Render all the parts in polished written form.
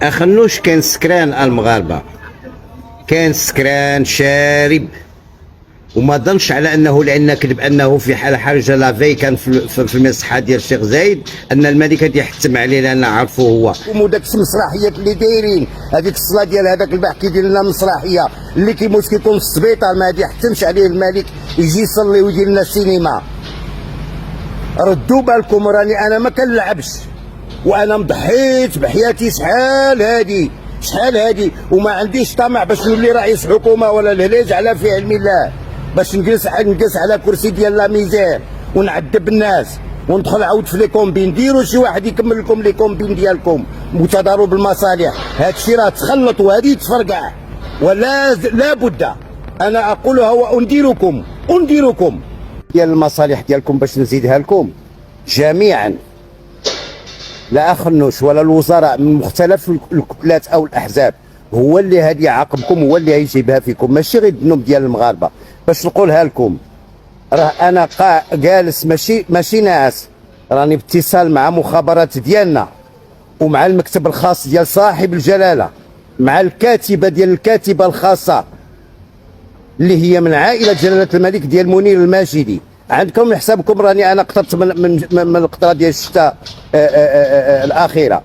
اخنوش كان سكران المغاربه، كان سكران شارب، وما ظنش على انه لان كذب انه في حال حرجه لافي كان في المصحه ديال الشيخ زايد ان الملك غادي يحتم عليه لان عرفوا هو وداك المسرحيات اللي دايرين هذيك الصلاه ديال هذاك الباح كيدير لنا مسرحيه اللي كيموت كيكون في السبيطار ما غادي يحتمش عليه الملك يجي يصلي ويدير لنا السينما. ردوا بالكم راني انا ما كنلعبش، وانا مضحيت بحياتي شحال هادي وما عنديش طمع باش نولي رئيس حكومه ولا الهلاج على في علم الله، باش نجلس على كرسي ديال لا ميزير ونعذب الناس وندخل عاود في لي كومبين. ديروا شي واحد يكمل لكم لي كومبين ديالكم وتضارب المصالح. هادشي راه تخلط وهذه تفرقع ولا لا بد. انا اقولها وانديركم ديال المصالح ديالكم باش نزيدها لكم جميعا، لا اخنوش ولا الوزراء من مختلف الكتلات او الاحزاب هو اللي هادي يعاقبكم، هو اللي هيجيبها فيكم، ماشي غير الذنوب ديال المغاربه. باش نقولها لكم راه انا جالس ماشي ناعس، راني باتصال مع مخابرات ديالنا ومع المكتب الخاص ديال صاحب الجلاله، مع الكاتبه الخاصه اللي هي من عائله جلاله الملك ديال منير الماجدي. عندكم حسابكم راني انا قطرت من القطره ديال الشتاء الاخيره.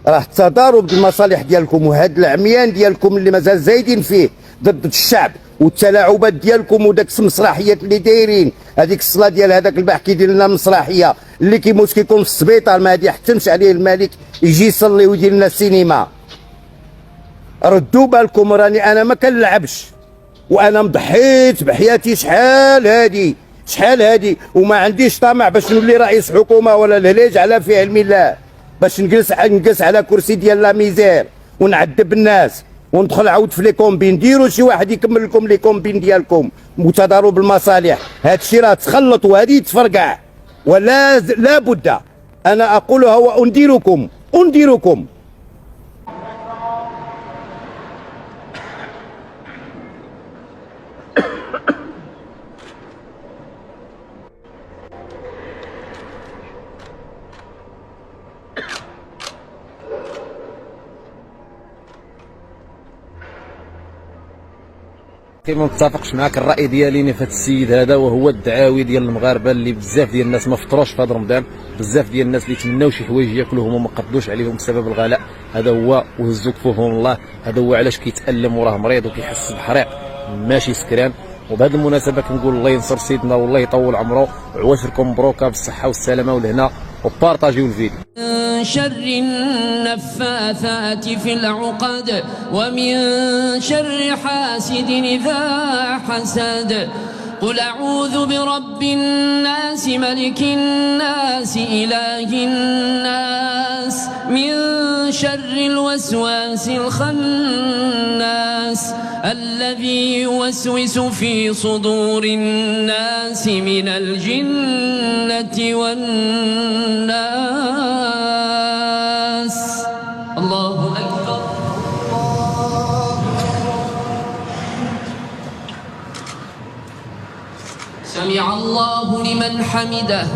راه التضارب بالمصالح ديالكم وهاد العميان ديالكم اللي مازال زايدين فيه ضد الشعب والتلاعبات ديالكم وداك المسرحيات اللي دايرين. هذيك الصلاه ديال هذاك الباح كيدير لنا مسرحيه اللي كيموت كيكون في السبيطار ما غادي يحتمش عليه الملك يجي يصلي ويدير لنا السينما. ردوا بالكم راني انا ما كنلعبش، وانا مضحيت بحياتي شحال هادي وما عنديش طمع باش نولي رئيس حكومه ولا الهلاج على في علم الله، باش نجلس على كرسي ديال لا ميزير ونعذب الناس وندخل عاود في لي كومبين. ديروا شي واحد يكمل لكم لي كومبين ديالكم وتضارب المصالح. هادشي راه تخلط وهذه تفرقع ولا لا بد. انا اقولها وانديركم ما متفقش معاك الراي ديالي في هذا السيد هذا، وهو الدعاوي ديال المغاربه اللي بزاف ديال الناس ما فطروش في هذا رمضان، بزاف ديال الناس اللي تمناو شي حوايج ياكلوهم وما قدوش عليهم بسبب الغلاء. هذا هو وهزوا كفوفهم الله، هذا هو علاش كيتالم وراه مريض وكيحس بحريق ماشي سكران. وبهذه المناسبه كنقول الله ينصر سيدنا والله يطول عمره وعواشركم مبروكه بالصحه والسلامه والهنا، وبارطاجيو الفيديو. من شر النفاثات في العقد ومن شر حاسد إذا حسد. قل أعوذ برب الناس ملك الناس إله الناس من شر الوسواس الخناس الذي يوسوس في صدور الناس من الجنة والناس. الله أكبر. سمع الله لمن حمده.